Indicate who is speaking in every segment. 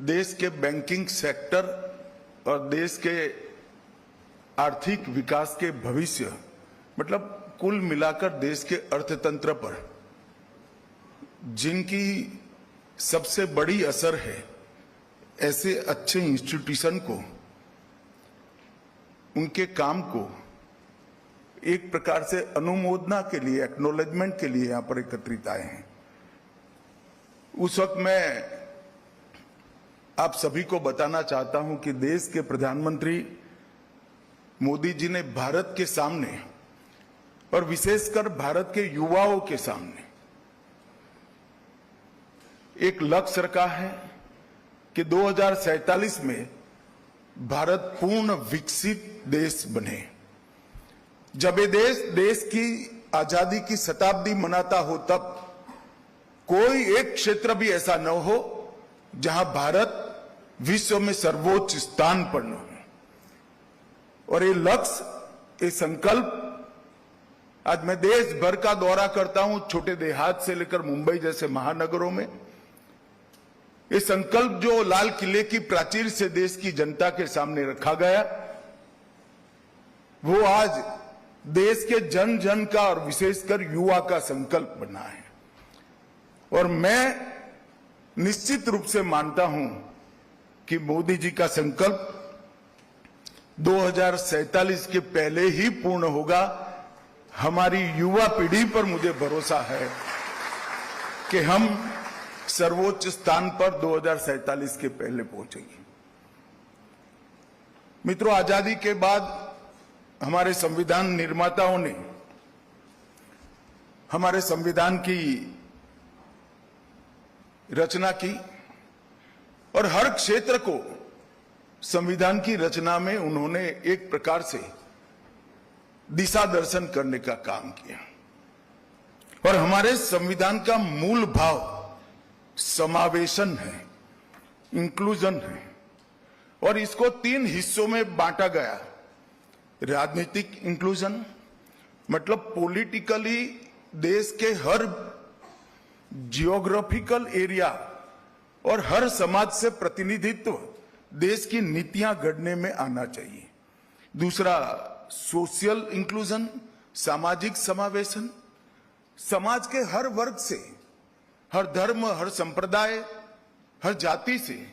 Speaker 1: देश के banking sector और देश के आर्थिक विकास के भविष्य मतलब कुल मिलाकर देश के अर्थतंत्र पर जिनकी सबसे बड़ी असर है, ऐसे अच्छे इंस्टीट्यूशन को, उनके काम को एक प्रकार से अनुमोदना के लिए, एक्नॉलेजमेंट के लिए यहां पर एकत्रित आए हैं। उस वक्त मैं आप सभी को बताना चाहता हूं कि देश के प्रधानमंत्री मोदी जी ने भारत के सामने और विशेषकर भारत के युवाओं के सामने एक लक्ष्य रखा है कि 2047 में भारत पूर्ण विकसित देश बने। जब ये देश की आजादी की शताब्दी मनाता हो, तब कोई एक क्षेत्र भी ऐसा न हो जहां भारत विश्व में सर्वोच्च स्थान पर न हो। और ये लक्ष्य, ये संकल्प, आज मैं देश भर का दौरा करता हूं, छोटे देहात से लेकर मुंबई जैसे महानगरों में। ये संकल्प जो लाल किले की प्राचीर से देश की जनता के सामने रखा गया, वो आज देश के जन जन का और विशेषकर युवा का संकल्प बना है। और मैं निश्चित रूप से मानता हूं कि मोदी जी का संकल्प 2047 के पहले ही पूर्ण होगा। हमारी युवा पीढ़ी पर मुझे भरोसा है कि हम सर्वोच्च स्थान पर 2047 के पहले पहुंचेंगे। मित्रों, आजादी के बाद हमारे संविधान निर्माताओं ने हमारे संविधान की रचना की और हर क्षेत्र को संविधान की रचना में उन्होंने एक प्रकार से दिशा दर्शन करने का काम किया। और हमारे संविधान का मूल भाव समावेशन है, इंक्लूजन है। और इसको 3 हिस्सों में बांटा गया। राजनीतिक इंक्लूजन मतलब पॉलिटिकली देश के हर जियोग्राफिकल एरिया और हर समाज से प्रतिनिधित्व देश की नीतियां घड़ने में आना चाहिए। दूसरा, सोशल इंक्लूजन, सामाजिक समावेशन, समाज के हर वर्ग से, हर धर्म, हर संप्रदाय, हर जाति से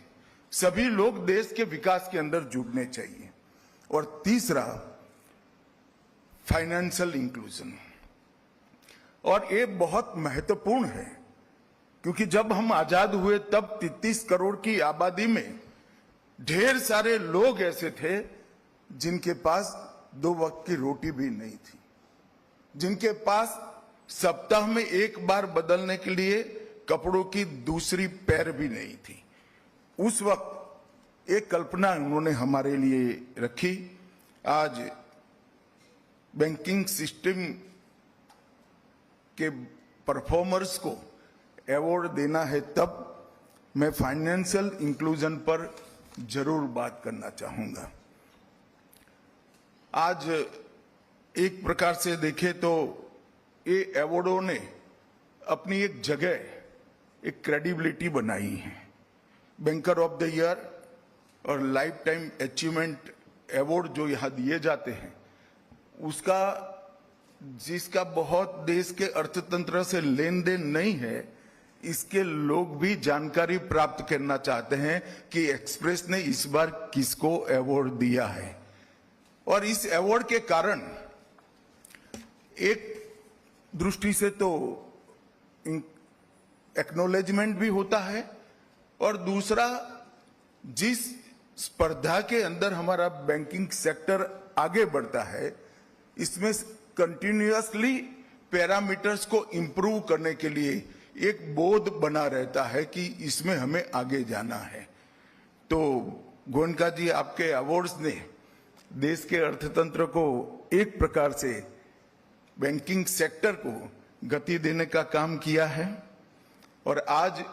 Speaker 1: सभी लोग देश के विकास के अंदर जुड़ने चाहिए। और तीसरा, फाइनेंशियल इंक्लूजन। और ये बहुत महत्वपूर्ण है, क्योंकि जब हम आजाद हुए तब 33 करोड़ की आबादी में ढेर सारे लोग ऐसे थे जिनके पास 2 वक्त की रोटी भी नहीं थी, जिनके पास सप्ताह में एक बार बदलने के लिए कपड़ों की दूसरी पैर भी नहीं थी। उस वक्त एक कल्पना उन्होंने हमारे लिए रखी। आज बैंकिंग सिस्टम के परफॉर्मर्स को अवार्ड देना है, तब मैं फाइनेंशियल इंक्लूजन पर जरूर बात करना चाहूंगा। आज एक प्रकार से देखें तो ये अवार्डों ने अपनी एक जगह, एक क्रेडिबिलिटी बनाई है। बैंकर ऑफ द ईयर और लाइफ टाइम अचीवमेंट अवार्ड जो यहां दिए जाते हैं, उसका जिसका बहुत देश के अर्थतंत्र से लेन देन नहीं है, इसके लोग भी जानकारी प्राप्त करना चाहते हैं कि एक्सप्रेस ने इस बार किसको अवार्ड दिया है। और इस अवार्ड के कारण एक दृष्टि से तो एक्नॉलेजमेंट भी होता है, और दूसरा, जिस स्पर्धा के अंदर हमारा बैंकिंग सेक्टर आगे बढ़ता है, इसमें कंटिन्यूअसली पैरामीटर्स को इंप्रूव करने के लिए एक बोध बना रहता है कि इसमें हमें आगे जाना है। तो गोयनका जी, आपके अवार्ड्स ने देश के अर्थतंत्र को एक प्रकार से, बैंकिंग सेक्टर को गति देने का काम किया है। और आज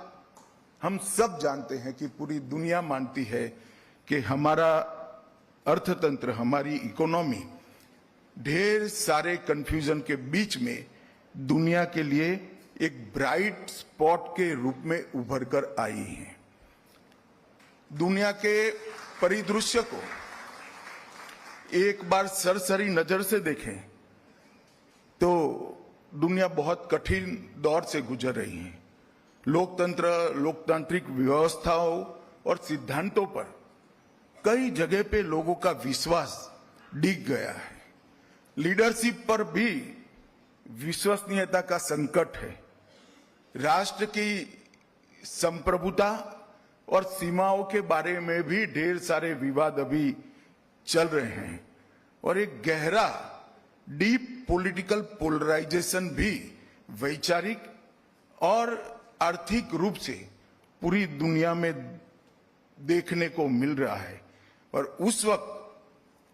Speaker 1: हम सब जानते हैं कि पूरी दुनिया मानती है कि हमारा अर्थतंत्र, हमारी इकोनॉमी ढेर सारे कंफ्यूजन के बीच में दुनिया के लिए एक ब्राइट स्पॉट के रूप में उभर कर आई है। दुनिया के परिदृश्य को एक बार सरसरी नजर से देखें तो दुनिया बहुत कठिन दौर से गुजर रही है। लोकतंत्र, लोकतांत्रिक व्यवस्थाओं और सिद्धांतों पर कई जगह पे लोगों का विश्वास डिग गया है। लीडरशिप पर भी विश्वसनीयता का संकट है। राष्ट्र की संप्रभुता और सीमाओं के बारे में भी ढेर सारे विवाद अभी चल रहे हैं और एक गहरा डीप पॉलिटिकल पोलराइजेशन भी वैचारिक और आर्थिक रूप से पूरी दुनिया में देखने को मिल रहा है। और उस वक्त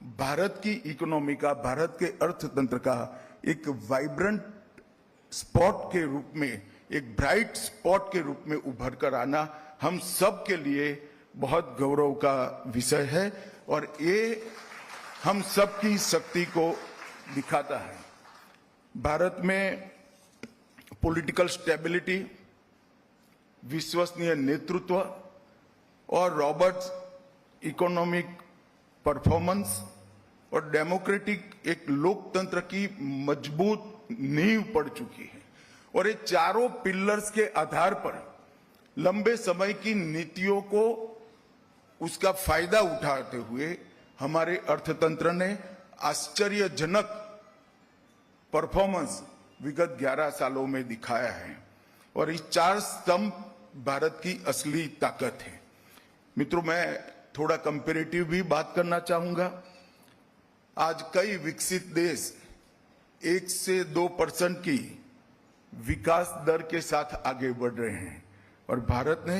Speaker 1: भारत की इकोनॉमी का, भारत के अर्थतंत्र का एक वाइब्रेंट स्पॉट के रूप में, एक ब्राइट स्पॉट के रूप में उभर कर आना हम सब के लिए बहुत गौरव का विषय है और ये हम सब की शक्ति को दिखाता है। भारत में पॉलिटिकल स्टेबिलिटी, विश्वसनीय नेतृत्व और रॉबर्ट इकोनॉमिक परफॉर्मेंस और डेमोक्रेटिक एक लोकतंत्र की मजबूत नींव पड़ चुकी है और ये चारों पिलर्स के आधार पर लंबे समय की नीतियों को उसका फायदा उठाते हुए हमारे अर्थतंत्र ने आश्चर्यजनक परफॉर्मेंस विगत 11 सालों में दिखाया है और इस चार स्तंभ भारत की असली ताकत है। मित्रों, मैं थोड़ा कंपैरेटिव भी बात करना चाहूंगा। आज कई विकसित देश 1 से 2% की विकास दर के साथ आगे बढ़ रहे हैं और भारत ने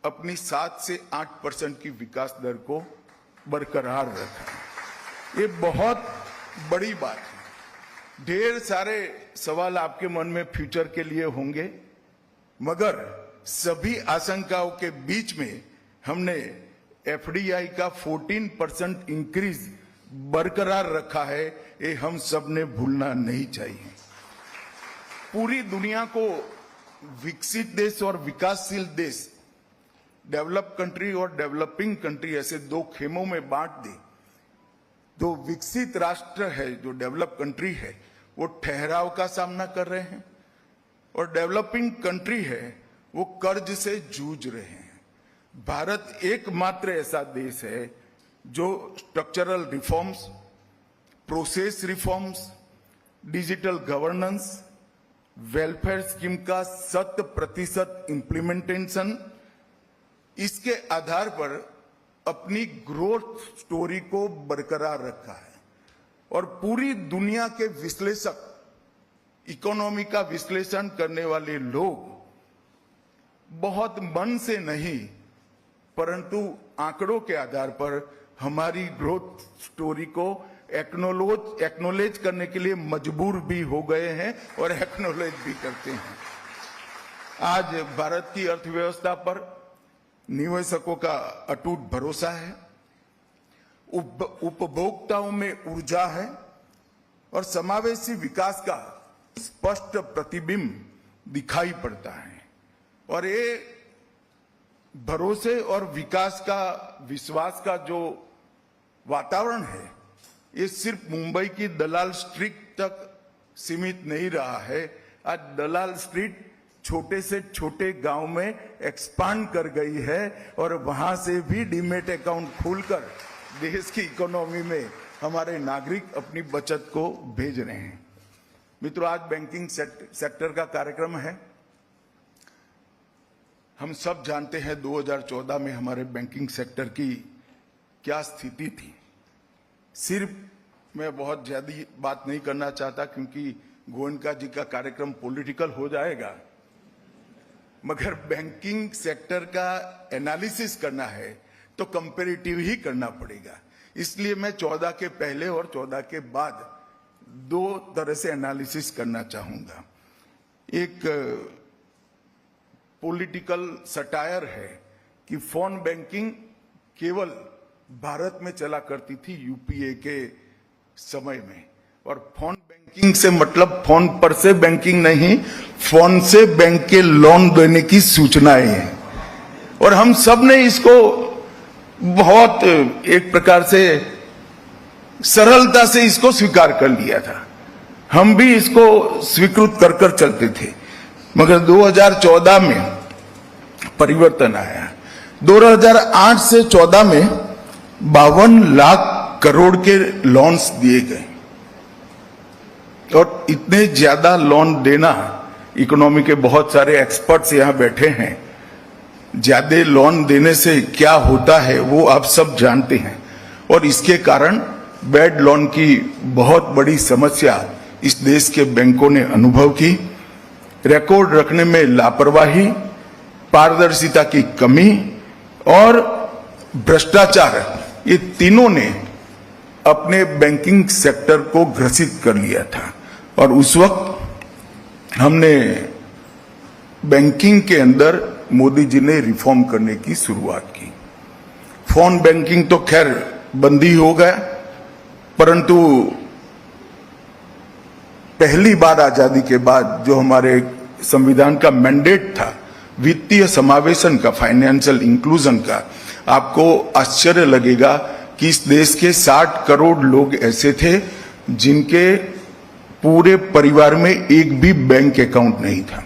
Speaker 1: अपनी 7 से 8% की विकास दर को बरकरार रखा है। ये बहुत बड़ी बात है। ढेर सारे सवाल आपके मन में फ्यूचर के लिए होंगे, मगर सभी आशंकाओं के बीच में हमने एफडीआई का 14% इंक्रीज बरकरार रखा है। ये हम सब ने भूलना नहीं चाहिए। पूरी दुनिया को विकसित देश और विकासशील देश, डेवलप कंट्री और डेवलपिंग कंट्री, ऐसे दो खेमों में बांट दे। जो विकसित राष्ट्र है, जो डेवलप कंट्री है, वो ठहराव का सामना कर रहे हैं और डेवलपिंग कंट्री है वो कर्ज से जूझ रहे हैं। भारत एकमात्र ऐसा देश है जो structural reforms, process reforms, digital governance, welfare scheme का 100% इम्प्लीमेंटेशन, इसके आधार पर अपनी ग्रोथ स्टोरी को बरकरार रखा है और पूरी दुनिया के विश्लेषक, इकोनॉमी का विश्लेषण करने वाले लोग बहुत मन से नहीं परंतु आंकड़ों के आधार पर हमारी ग्रोथ स्टोरी को एक्नोलेज करने के लिए मजबूर भी हो गए हैं और एक्नोलेज भी करते हैं। आज भारत की अर्थव्यवस्था पर निवेशकों का अटूट भरोसा है, उपभोक्ताओं में ऊर्जा है और समावेशी विकास का स्पष्ट प्रतिबिंब दिखाई पड़ता है। और ये भरोसे और विकास का, विश्वास का जो वातावरण है, ये सिर्फ मुंबई की दलाल स्ट्रीट तक सीमित नहीं रहा है। आज दलाल स्ट्रीट छोटे से छोटे गांव में एक्सपांड कर गई है और वहां से भी डीमेट अकाउंट खोलकर देश की इकोनॉमी में हमारे नागरिक अपनी बचत को भेज रहे हैं। मित्रों, आज बैंकिंग सेक्टर का कार्यक्रम है। हम सब जानते हैं 2014 में हमारे बैंकिंग सेक्टर की क्या स्थिति थी। सिर्फ मैं बहुत ज्यादा बात नहीं करना चाहता क्योंकि गोयनका जी का कार्यक्रम पॉलिटिकल हो जाएगा, मगर बैंकिंग सेक्टर का एनालिसिस करना है तो कंपैरेटिव ही करना पड़ेगा। इसलिए मैं 14 के पहले और 14 के बाद दो तरह से एनालिसिस करना चाहूंगा। एक पॉलिटिकल सटायर है कि फोन बैंकिंग केवल भारत में चला करती थी यूपीए के समय में, और फोन बैंकिंग से मतलब फोन पर से बैंकिंग नहीं, फोन से बैंक के लोन देने की सूचनाएं हैं। और हम सब ने इसको बहुत एक प्रकार से सरलता से इसको स्वीकार कर लिया था। हम भी इसको स्वीकृत कर कर चलते थे, मगर 2014 में परिवर्तन आया। 2008 से 14 में 52 लाख करोड़ के लोन्स दिए गए, और इतने ज्यादा लोन देना, इकोनॉमी के बहुत सारे एक्सपर्ट्स यहां बैठे हैं, ज्यादा लोन देने से क्या होता है वो आप सब जानते हैं। और इसके कारण बैड लोन की बहुत बड़ी समस्या इस देश के बैंकों ने अनुभव की। रिकॉर्ड रखने में लापरवाही, पारदर्शिता की कमी और भ्रष्टाचार, ये तीनों ने अपने बैंकिंग सेक्टर को ग्रसित कर लिया था। और उस वक्त हमने बैंकिंग के अंदर मोदी जी ने रिफॉर्म करने की शुरुआत की। फोन बैंकिंग तो खैर बंदी हो गया, परंतु पहली बार आजादी के बाद जो हमारे संविधान का मैंडेट था वित्तीय समावेशन का, फाइनेंशियल इंक्लूजन का, आपको आश्चर्य लगेगा कि इस देश के 60 करोड़ लोग ऐसे थे जिनके पूरे परिवार में एक भी बैंक अकाउंट नहीं था,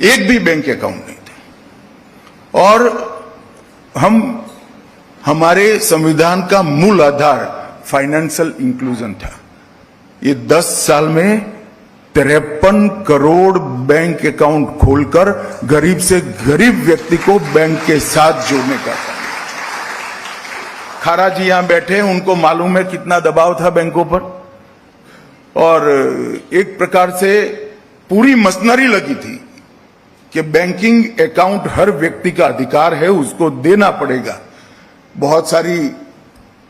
Speaker 1: एक भी बैंक अकाउंट नहीं था। और हमारे संविधान का मूल आधार फाइनेंशियल इंक्लूजन था। ये 10 साल में 53 करोड़ बैंक अकाउंट खोलकर गरीब से गरीब व्यक्ति को बैंक के साथ जोड़ने का था। खारा जी यहां बैठे हैं, उनको मालूम है कितना दबाव था बैंकों पर, और एक प्रकार से पूरी मशीनरी लगी थी कि बैंकिंग अकाउंट हर व्यक्ति का अधिकार है, उसको देना पड़ेगा। बहुत सारी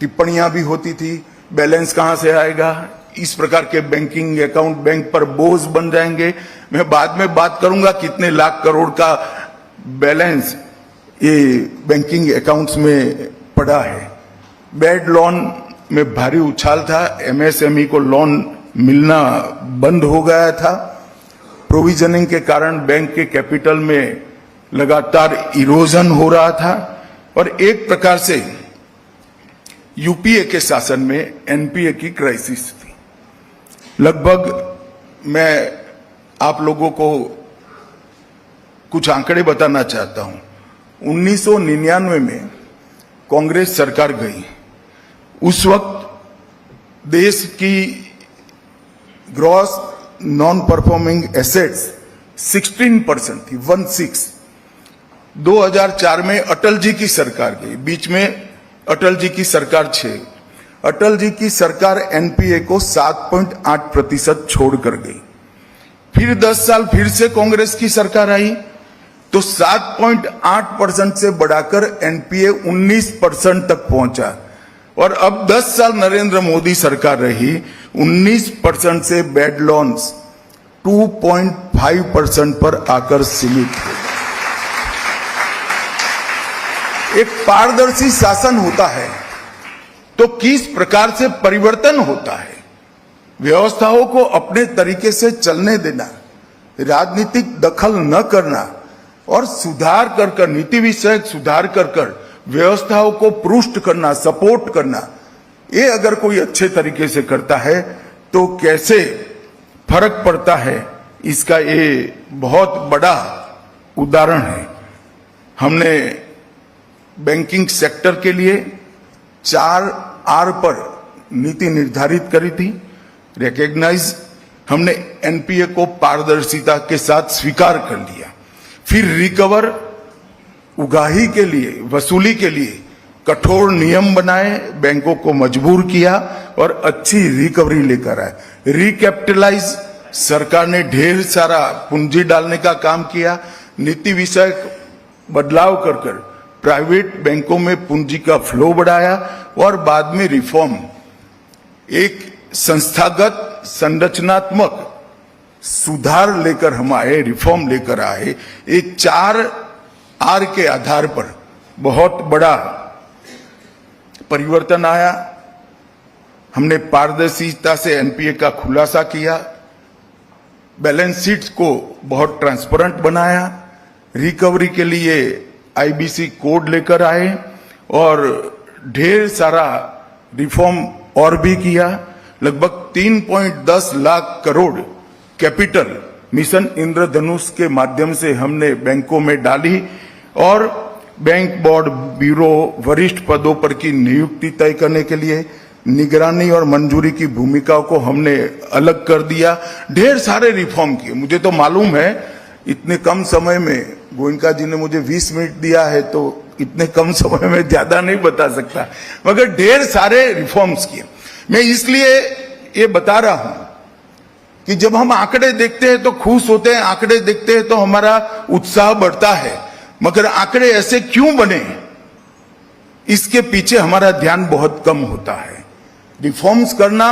Speaker 1: टिप्पणियां भी होती थी, बैलेंस कहां से आएगा, इस प्रकार के बैंकिंग अकाउंट बैंक पर बोझ बन जाएंगे। मैं बाद में बात करूंगा कितने लाख करोड़ का बैलेंस ये बैंकिंग अकाउंट्स में पड़ा है। बैड लोन में भारी उछाल था, एमएसएमई को लोन मिलना बंद हो गया था। प्रोविजनिंग के कारण बैंक के कैपिटल में लगातार इरोजन हो रहा था, और एक प्रकार से यूपीए के शासन में एनपीए की क्राइसिस थी। लगभग मैं आप लोगों को कुछ आंकड़े बताना चाहता हूं। 1999 में कांग्रेस सरकार गई, उस वक्त देश की ग्रॉस नॉन परफॉर्मिंग एसेट्स 16% थी, 16। 2004 में अटल जी की सरकार गई, बीच में अटल जी की सरकार 6। अटल जी की सरकार एनपीए को 7.8% छोड़कर गई। फिर 10 साल फिर से कांग्रेस की सरकार आई तो 7.8% से बढ़ाकर एनपीए 19% तक पहुंचा, और अब 10 साल नरेंद्र मोदी सरकार रही, 19% से बैड लोन्स 2.5% पर आकर सीमित हो। एक पारदर्शी शासन होता है तो किस प्रकार से परिवर्तन होता है, व्यवस्थाओं को अपने तरीके से चलने देना, राजनीतिक दखल न करना, और सुधार कर नीति विषयक सुधार कर व्यवस्थाओं को पुष्ट करना, सपोर्ट करना, ये अगर कोई अच्छे तरीके से करता है तो कैसे फर्क पड़ता है, इसका ये बहुत बड़ा उदाहरण है। हमने बैंकिंग सेक्टर के लिए 4R पर नीति निर्धारित करी थी। रिकॉग्नाइज, हमने एनपीए को पारदर्शिता के साथ स्वीकार कर लिया। फिर रिकवर, उगाही के लिए, वसूली के लिए कठोर नियम बनाए, बैंकों को मजबूर किया और अच्छी रिकवरी लेकर आए। रिकैपिटलाइज, सरकार ने ढेर सारा पूंजी डालने का काम किया, नीति विषयक बदलाव कर प्राइवेट बैंकों में पूंजी का फ्लो बढ़ाया, और बाद में रिफॉर्म, एक संस्थागत संरचनात्मक सुधार लेकर हम आए, रिफॉर्म लेकर आए। एक 4R के आधार पर बहुत बड़ा परिवर्तन आया। हमने पारदर्शिता से एनपीए का खुलासा किया, बैलेंस शीट को बहुत ट्रांसपेरेंट बनाया, रिकवरी के लिए आईबीसी कोड लेकर आए, और ढेर सारा रिफॉर्म और भी किया। लगभग 3.10 लाख करोड़ कैपिटल मिशन इंद्रधनुष के माध्यम से हमने बैंकों में डाली और बैंक बोर्ड ब्यूरो वरिष्ठ पदों पर की नियुक्ति तय करने के लिए निगरानी और मंजूरी की भूमिकाओं को हमने अलग कर दिया। ढेर सारे रिफॉर्म किए। मुझे तो मालूम है इतने कम समय में, गोयनका जी ने मुझे 20 मिनट दिया है तो इतने कम समय में ज्यादा नहीं बता सकता, मगर ढेर सारे रिफॉर्म्स किए। मैं इसलिए ये बता रहा हूं कि जब हम आंकड़े देखते हैं तो खुश होते हैं, आंकड़े देखते हैं तो हमारा उत्साह बढ़ता है, मगर आंकड़े ऐसे क्यों बने, इसके पीछे हमारा ध्यान बहुत कम होता है। रिफॉर्म्स करना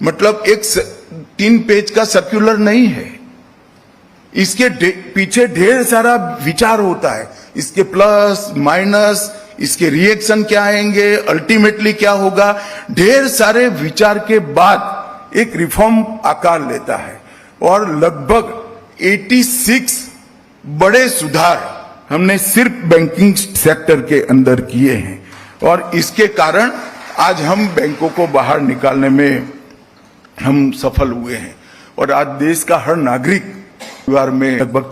Speaker 1: मतलब एक 3 पेज का सर्कुलर नहीं है, इसके पीछे ढेर सारा विचार होता है, इसके प्लस माइनस, इसके रिएक्शन क्या आएंगे, अल्टीमेटली क्या होगा। ढेर सारे विचार के बाद एक रिफॉर्म आकार लेता है और लगभग 86 बड़े सुधार हमने सिर्फ बैंकिंग सेक्टर के अंदर किए हैं और इसके कारण आज हम बैंकों को बाहर निकालने में हम सफल हुए हैं और आज देश का हर नागरिक परिवार में लगभग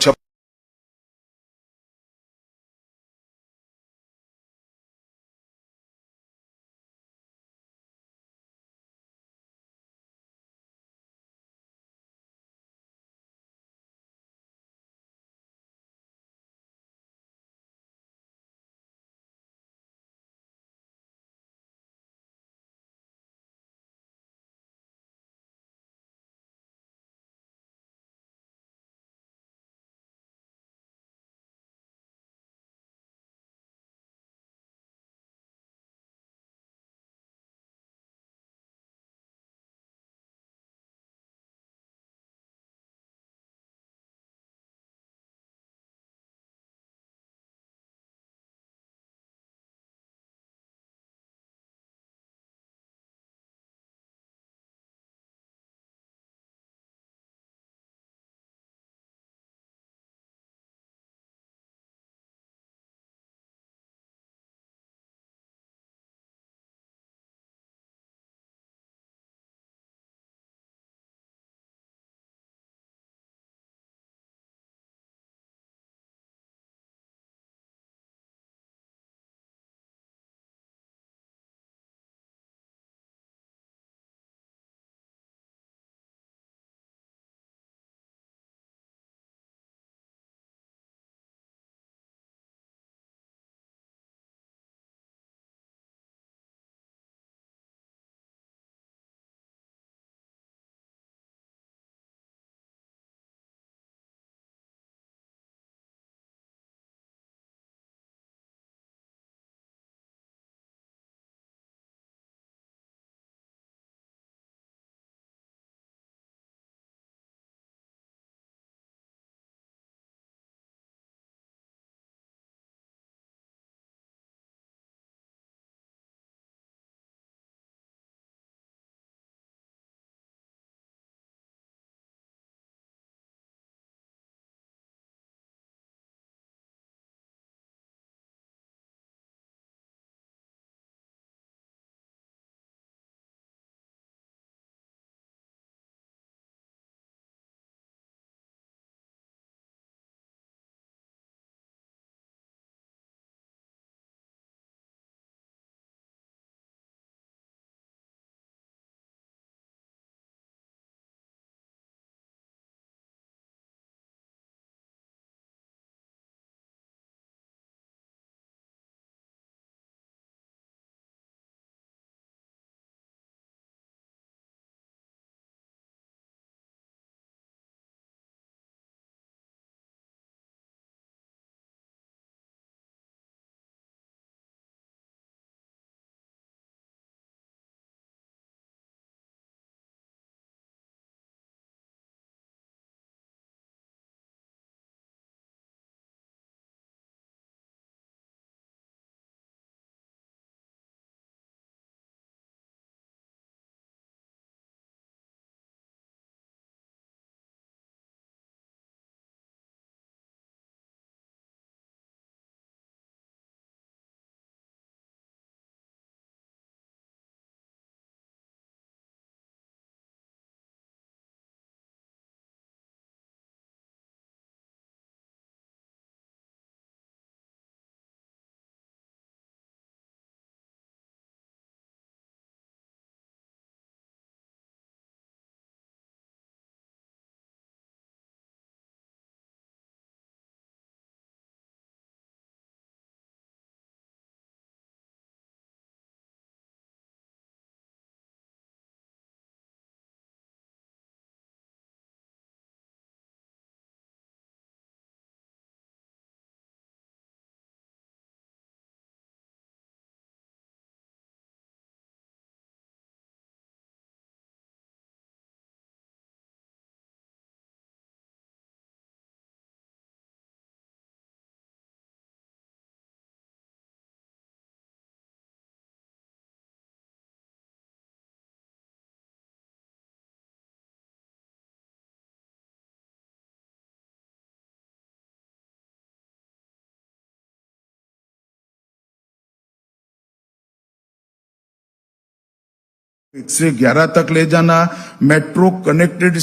Speaker 1: 1 से 11 तक ले जाना, मेट्रो कनेक्टेड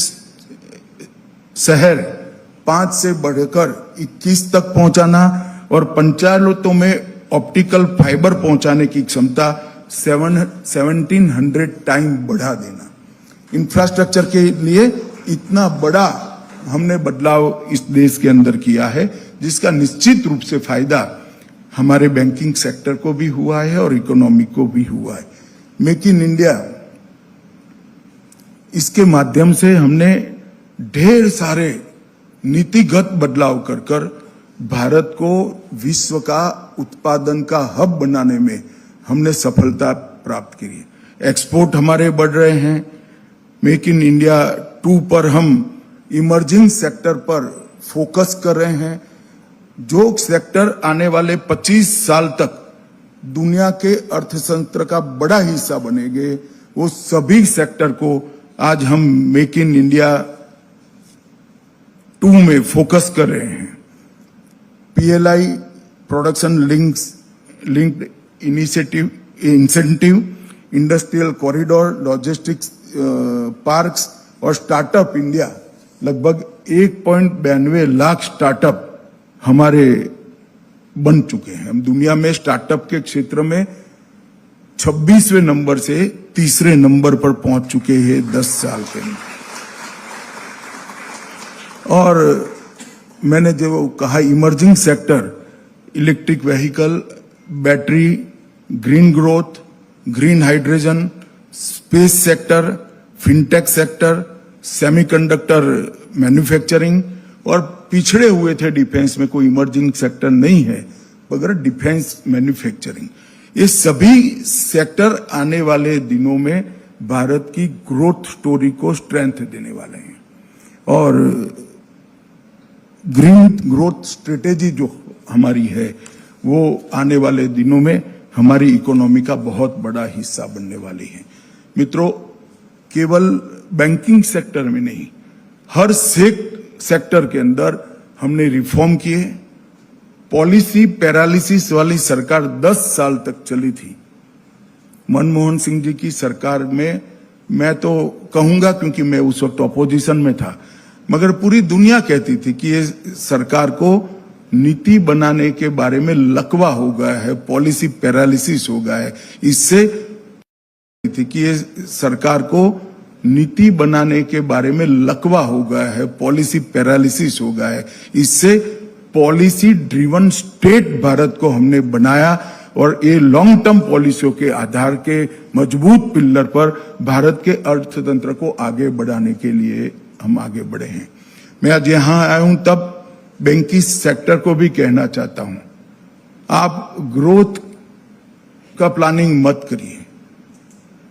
Speaker 1: शहर 5 से बढ़कर 21 तक पहुंचाना और पंचायतों में ऑप्टिकल फाइबर पहुंचाने की क्षमता 1700 टाइम बढ़ा देना। इंफ्रास्ट्रक्चर के लिए इतना बड़ा हमने बदलाव इस देश के अंदर किया है, जिसका निश्चित रूप से फायदा हमारे बैंकिंग सेक्टर को भी हुआ है और इकोनॉमी को भी हुआ है। मेक इन इंडिया, इसके माध्यम से हमने ढेर सारे नीतिगत बदलाव कर कर भारत को विश्व का उत्पादन का हब बनाने में हमने सफलता प्राप्त की है। एक्सपोर्ट हमारे बढ़ रहे हैं। मेक इन इंडिया 2 पर हम इमर्जिंग सेक्टर पर फोकस कर रहे हैं। जो सेक्टर आने वाले 25 साल तक दुनिया के अर्थतंत्र का बड़ा हिस्सा बनेंगे, वो सभी सेक्टर को आज हम मेक इन इंडिया 2 में फोकस कर रहे हैं। PLI production linked incentive, industrial corridor, logistics parks और स्टार्टअप इंडिया, लगभग 1.92 लाख स्टार्टअप हमारे बन चुके हैं। हम दुनिया में स्टार्टअप के क्षेत्र में 26वें नंबर से 3रे नंबर पर पहुंच चुके हैं 10 साल के अंदर। और मैंने जो कहा emerging sector, electric vehicle, battery, green growth, green hydrogen, space sector, fintech sector, semiconductor manufacturing, और पिछड़े हुए थे डिफेंस में, कोई इमर्जिंग सेक्टर नहीं है मगर डिफेंस मैन्युफैक्चरिंग। ये सभी सेक्टर आने वाले दिनों में भारत की ग्रोथ स्टोरी को स्ट्रेंथ देने वाले हैं। और ग्रीन ग्रोथ स्ट्रेटेजी जो हमारी है वो आने वाले दिनों में हमारी इकोनॉमी का बहुत बड़ा हिस्सा बनने वाली है। मित्रों, केवल बैंकिंग सेक्टर में नहीं, हर सेक्टर के अंदर हमने रिफॉर्म किए। पॉलिसी पैरालिसिस वाली सरकार 10 साल तक चली थी। मनमोहन सिंह जी की सरकार में, मैं तो कहूंगा क्योंकि मैं उस वक्त ऑपोजिशन में था, मगर पूरी दुनिया कहती थी कि ये सरकार को नीति बनाने के बारे में लकवा हो गया है, पॉलिसी पैरालिसिस हो गया है। इससे थी कि ये सरकार को नीति बनाने के बारे में लकवा हो गया है, पॉलिसी पैरालिसिस हो गया है। इससे पॉलिसी ड्रिवन स्टेट भारत को हमने बनाया और ये लॉन्ग टर्म पॉलिसियों के आधार के मजबूत पिलर पर भारत के अर्थतंत्र को आगे बढ़ाने के लिए हम आगे बढ़े हैं। मैं आज यहां आया हूं तब बैंकिंग सेक्टर को भी कहना चाहता हूं, आप ग्रोथ का प्लानिंग मत करिए।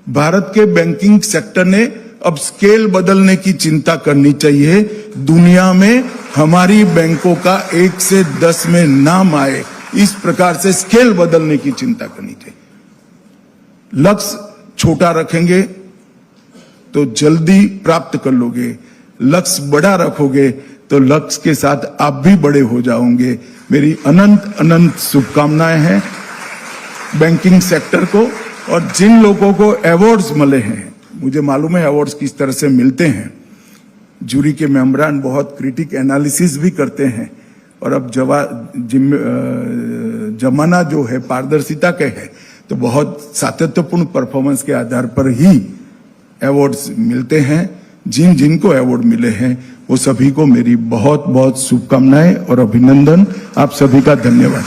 Speaker 1: भारत के बैंकिंग सेक्टर ने अब स्केल बदलने की चिंता करनी चाहिए। दुनिया में हमारी बैंकों का 1 से 10 में नाम आए, इस प्रकार से स्केल बदलने की चिंता करनी चाहिए। लक्ष्य छोटा रखेंगे तो जल्दी प्राप्त कर लोगे, लक्ष्य बड़ा रखोगे तो लक्ष्य के साथ आप भी बड़े हो जाओगे। मेरी अनंत अनंत शुभकामनाएं हैं बैंकिंग सेक्टर को। और जिन लोगों को अवार्ड्स मिले हैं, मुझे मालूम है अवार्ड्स किस तरह से मिलते हैं, जूरी के मेंबरान बहुत क्रिटिक एनालिसिस भी करते हैं। और अब जमाना जो है पारदर्शिता के है, तो बहुत सातत्यपूर्ण परफॉर्मेंस के आधार पर ही अवार्ड्स मिलते हैं। जिन जिनको अवार्ड मिले हैं वो सभी को मेरी बहुत बहुत शुभकामनाएं और अभिनंदन। आप सभी का धन्यवाद।